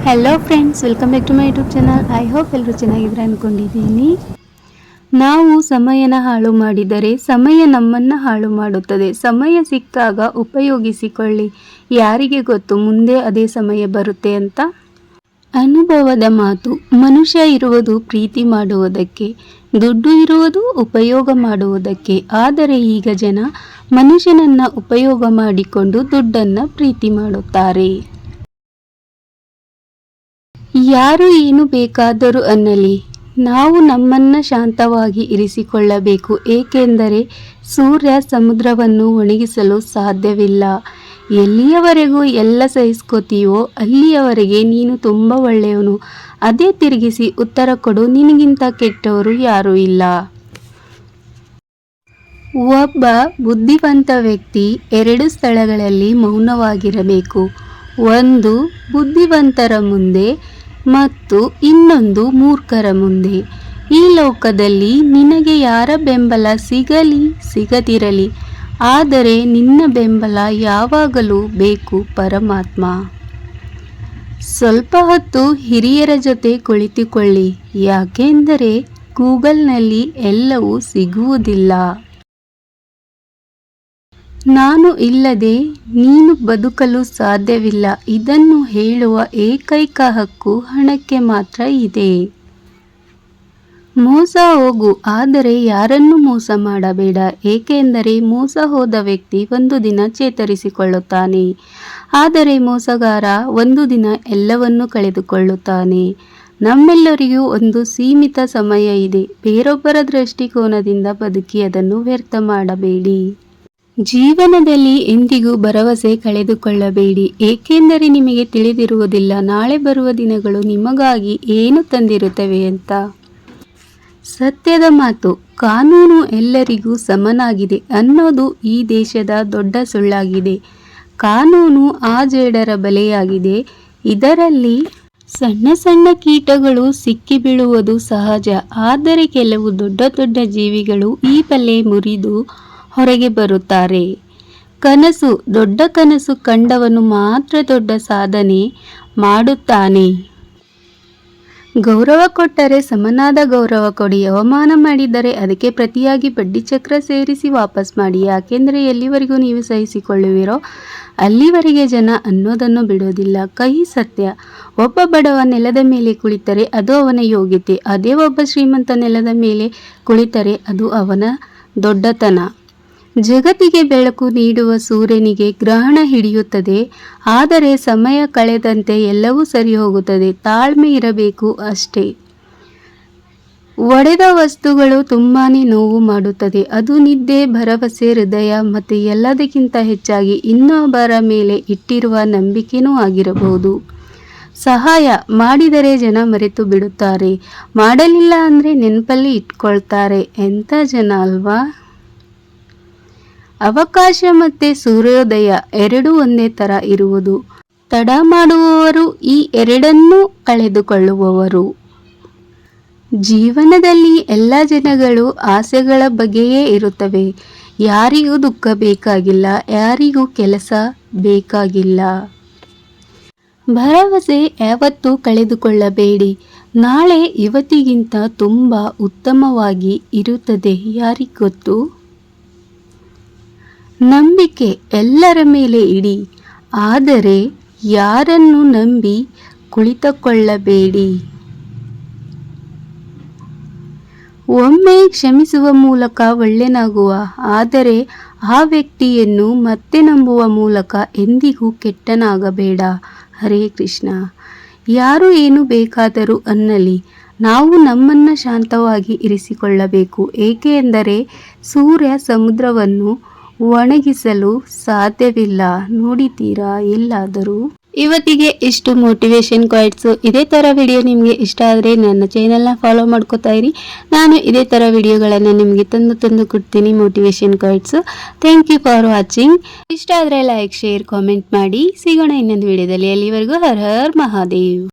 Hello friends, welcome back to my YouTube channel. I hope ಎಲ್ಲರೂ ಚೆನ್ನಾಗಿದ್ರೆ ಅಂದ್ಕೊಂಡಿದ್ದೀನಿ. ನಾವು ಸಮಯನ ಹಾಳು ಮಾಡಿದರೆ ಸಮಯ ನಮ್ಮನ್ನು ಹಾಳು ಮಾಡುತ್ತದೆ. ಸಮಯ ಸಿಕ್ಕಾಗ ಉಪಯೋಗಿಸಿಕೊಳ್ಳಿ. ಯಾರಿಗೆ ಗೊತ್ತು ಮುಂದೆ ಅದೇ ಸಮಯ ಬರುತ್ತೆ ಅಂತ. ಅನುಭವದ ಮಾತು. ಮನುಷ್ಯ ಇರುವುದು ಪ್ರೀತಿ ಮಾಡುವುದಕ್ಕೆ, ದುಡ್ಡು ಇರುವುದು ಉಪಯೋಗ ಮಾಡುವುದಕ್ಕೆ. ಆದರೆ ಈಗ ಜನ ಮನುಷ್ಯನನ್ನು ಉಪಯೋಗ ಮಾಡಿಕೊಂಡು ದುಡ್ಡನ್ನು ಪ್ರೀತಿ ಮಾಡುತ್ತಾರೆ. ಯಾರು ಏನು ಬೇಕಾದರೂ ಅನ್ನಲಿ, ನಾವು ನಮ್ಮನ್ನು ಶಾಂತವಾಗಿ ಇರಿಸಿಕೊಳ್ಳಬೇಕು. ಏಕೆಂದರೆ ಸೂರ್ಯ ಸಮುದ್ರವನ್ನು ಒಣಗಿಸಲು ಸಾಧ್ಯವಿಲ್ಲ. ಎಲ್ಲಿಯವರೆಗೂ ಎಲ್ಲ ಸಹಿಸ್ಕೋತೀಯೋ ಅಲ್ಲಿಯವರೆಗೆ ನೀನು ತುಂಬ ಒಳ್ಳೆಯವನು. ಅದೇ ತಿರುಗಿಸಿ ಉತ್ತರ ಕೊಡು, ನಿನಗಿಂತ ಕೆಟ್ಟವರು ಯಾರೂ ಇಲ್ಲ. ಒಬ್ಬ ಬುದ್ಧಿವಂತ ವ್ಯಕ್ತಿ 2 ಸ್ಥಳಗಳಲ್ಲಿ ಮೌನವಾಗಿರಬೇಕು. ಒಂದು ಬುದ್ಧಿವಂತರ ಮುಂದೆ ಮತ್ತು ಇನ್ನೊಂದು ಮೂರ್ಖರ ಮುಂದೆ. ಈ ಲೋಕದಲ್ಲಿ ನಿನಗೆ ಯಾರ ಬೆಂಬಲ ಸಿಗಲಿ ಸಿಗದಿರಲಿ, ಆದರೆ ನಿನ್ನ ಬೆಂಬಲ ಯಾವಾಗಲೂ ಬೇಕು ಪರಮಾತ್ಮ. ಸ್ವಲ್ಪ ಹೊತ್ತು ಹಿರಿಯರ ಜೊತೆ ಕುಳಿತುಕೊಳ್ಳಿ. ಯಾಕೆಂದರೆ ಗೂಗಲ್ನಲ್ಲಿ ಎಲ್ಲವೂ ಸಿಗುವುದಿಲ್ಲ. ನಾನು ಇಲ್ಲದೆ ನೀನು ಬದುಕಲು ಸಾಧ್ಯವಿಲ್ಲ. ಇದನ್ನು ಹೇಳುವ ಏಕೈಕ ಹಕ್ಕು ಹಣಕ್ಕೆ ಮಾತ್ರ ಇದೆ. ಮೋಸ ಹೋಗು, ಆದರೆ ಯಾರನ್ನು ಮೋಸ ಮಾಡಬೇಡ. ಏಕೆಂದರೆ ಮೋಸ ಹೋದ ವ್ಯಕ್ತಿ ಒಂದು ದಿನ ಚೇತರಿಸಿಕೊಳ್ಳುತ್ತಾನೆ, ಆದರೆ ಮೋಸಗಾರ ಒಂದು ದಿನ ಎಲ್ಲವನ್ನೂ ಕಳೆದುಕೊಳ್ಳುತ್ತಾನೆ. ನಮ್ಮೆಲ್ಲರಿಗೂ ಒಂದು ಸೀಮಿತ ಸಮಯ ಇದೆ. ಬೇರೊಬ್ಬರ ದೃಷ್ಟಿಕೋನದಿಂದ ಬದುಕಿ ಅದನ್ನು ವ್ಯರ್ಥ ಮಾಡಬೇಡಿ. ಜೀವನದಲ್ಲಿ ಎಂದಿಗೂ ಭರವಸೆ ಕಳೆದುಕೊಳ್ಳಬೇಡಿ. ಏಕೆಂದರೆ ನಿಮಗೆ ತಿಳಿದಿರುವುದಿಲ್ಲ ನಾಳೆ ಬರುವ ದಿನಗಳು ನಿಮಗಾಗಿ ಏನು ತಂದಿರುತ್ತವೆ ಅಂತ. ಸತ್ಯದ ಮಾತು. ಕಾನೂನು ಎಲ್ಲರಿಗೂ ಸಮನಾಗಿದೆ ಅನ್ನೋದು ಈ ದೇಶದ ದೊಡ್ಡ ಸುಳ್ಳಾಗಿದೆ. ಕಾನೂನು ಆ ಜೇಡರ ಬಲೆಯಾಗಿದೆ. ಇದರಲ್ಲಿ ಸಣ್ಣ ಸಣ್ಣ ಕೀಟಗಳು ಸಿಕ್ಕಿ ಬೀಳುವುದು ಸಹಜ. ಆದರೆ ಕೆಲವು ದೊಡ್ಡ ದೊಡ್ಡ ಜೀವಿಗಳು ಈ ಬಲೆ ಮುರಿದು ಹೊರಗೆ ಬರುತ್ತಾರೆ. ಕನಸು. ದೊಡ್ಡ ಕನಸು ಕಂಡವನು ಮಾತ್ರ ದೊಡ್ಡ ಸಾಧನೆ ಮಾಡುತ್ತಾನೆ. ಗೌರವ ಕೊಟ್ಟರೆ ಸಮನಾದ ಗೌರವ ಕೊಡಿ. ಅವಮಾನ ಮಾಡಿದರೆ ಅದಕ್ಕೆ ಪ್ರತಿಯಾಗಿ ಬಡ್ಡಿ ಚಕ್ರ ಸೇರಿಸಿ ವಾಪಸ್ ಮಾಡಿ. ಯಾಕೆಂದರೆ ಎಲ್ಲಿವರೆಗೂ ನೀವು ಸಹಿಸಿಕೊಳ್ಳುವಿರೋ ಅಲ್ಲಿವರೆಗೆ ಜನ ಅನ್ನೋದನ್ನು ಬಿಡೋದಿಲ್ಲ. ಕಹಿ ಸತ್ಯ. ಒಬ್ಬ ಬಡವ ನೆಲದ ಮೇಲೆ ಕುಳಿತರೆ ಅದು ಅವನ ಯೋಗ್ಯತೆ. ಅದೇ ಒಬ್ಬ ಶ್ರೀಮಂತ ನೆಲದ ಮೇಲೆ ಕುಳಿತರೆ ಅದು ಅವನ ದೊಡ್ಡತನ. ಜಗತ್ತಿಗೆ ಬೆಳಕು ನೀಡುವ ಸೂರ್ಯನಿಗೆ ಗ್ರಹಣ ಹಿಡಿಯುತ್ತದೆ, ಆದರೆ ಸಮಯ ಕಳೆದಂತೆ ಎಲ್ಲವೂ ಸರಿ ಹೋಗುತ್ತದೆ. ತಾಳ್ಮೆ ಇರಬೇಕು ಅಷ್ಟೇ. ಒಡೆದ ವಸ್ತುಗಳು ತುಂಬಾ ನೋವು ಮಾಡುತ್ತದೆ. ಅದು ನಿದ್ದೆ, ಭರವಸೆ, ಹೃದಯ ಮತ್ತು ಎಲ್ಲದಕ್ಕಿಂತ ಹೆಚ್ಚಾಗಿ ಇನ್ನೊಬ್ಬರ ಮೇಲೆ ಇಟ್ಟಿರುವ ನಂಬಿಕೆನೂ ಆಗಿರಬಹುದು. ಸಹಾಯ ಮಾಡಿದರೆ ಜನ ಮರೆತು ಬಿಡುತ್ತಾರೆ, ಮಾಡಲಿಲ್ಲ ಅಂದರೆ ನೆನಪಲ್ಲಿ ಇಟ್ಕೊಳ್ತಾರೆ. ಎಂಥ ಜನ ಅಲ್ವಾ. ಅವಕಾಶ ಮತ್ತು ಸೂರ್ಯೋದಯ ಎರಡೂ ಒಂದೇ ಥರ ಇರುವುದು. ತಡ ಮಾಡುವವರು ಈ ಎರಡನ್ನೂ ಕಳೆದುಕೊಳ್ಳುವವರು. ಜೀವನದಲ್ಲಿ ಎಲ್ಲ ಜನಗಳು ಆಸೆಗಳ ಬಗ್ಗೆಯೇ ಇರುತ್ತವೆ. ಯಾರಿಗೂ ದುಃಖ ಬೇಕಾಗಿಲ್ಲ, ಯಾರಿಗೂ ಕೆಲಸ ಬೇಕಾಗಿಲ್ಲ. ಭರವಸೆ ಯಾವತ್ತೂ ಕಳೆದುಕೊಳ್ಳಬೇಡಿ. ನಾಳೆ ಇವತ್ತಿಗಿಂತ ತುಂಬ ಉತ್ತಮವಾಗಿ ಇರುತ್ತದೆ. ಯಾರಿಗೊತ್ತು. ನಂಬಿಕೆ ಎಲ್ಲರ ಮೇಲೆ ಇಡಿ, ಆದರೆ ಯಾರನ್ನು ನಂಬಿ ಕುಳಿತುಕೊಳ್ಳಬೇಡಿ. ಒಮ್ಮೆ ಕ್ಷಮಿಸುವ ಮೂಲಕ ಒಳ್ಳೆಯನಾಗುವ, ಆದರೆ ಆ ವ್ಯಕ್ತಿಯನ್ನು ಮತ್ತೆ ನಂಬುವ ಮೂಲಕ ಎಂದಿಗೂ ಕೆಟ್ಟನಾಗಬೇಡ. ಹರೇ ಕೃಷ್ಣ. ಯಾರು ಏನು ಬೇಕಾದರೂ ಅನ್ನಲಿ, ನಾವು ನಮ್ಮನ್ನು ಶಾಂತವಾಗಿ ಇರಿಸಿಕೊಳ್ಳಬೇಕು. ಏಕೆಂದರೆ ಸೂರ್ಯ ಸಮುದ್ರವನ್ನು ಒಣಗಿಸಲು ಸಾಧ್ಯವಿಲ್ಲ. ನೋಡಿದ್ದೀರಾ ಎಲ್ಲಾದರೂ. ಇವತ್ತಿಗೆ ಇಷ್ಟು ಮೋಟಿವೇಶನ್ ಕ್ವಾಟ್ಸು. ಇದೇ ಥರ ವಿಡಿಯೋ ನಿಮಗೆ ಇಷ್ಟ ಆದರೆ ನನ್ನ ಚಾನಲ್ನ ಫಾಲೋ ಮಾಡ್ಕೋತಾ ಇರಿ. ನಾನು ಇದೇ ಥರ ವಿಡಿಯೋಗಳನ್ನು ನಿಮಗೆ ತಂದು ಕೊಡ್ತೀನಿ, motivation quotes. Thank you for watching. ಇಷ್ಟ ಆದರೆ ಲೈಕ್, ಶೇರ್, ಕಾಮೆಂಟ್ ಮಾಡಿ. ಸಿಗೋಣ ಇನ್ನೊಂದು ವಿಡಿಯೋದಲ್ಲಿ. ಅಲ್ಲಿವರೆಗೂ ಹರ ಹರ್ ಮಹಾದೇವ್.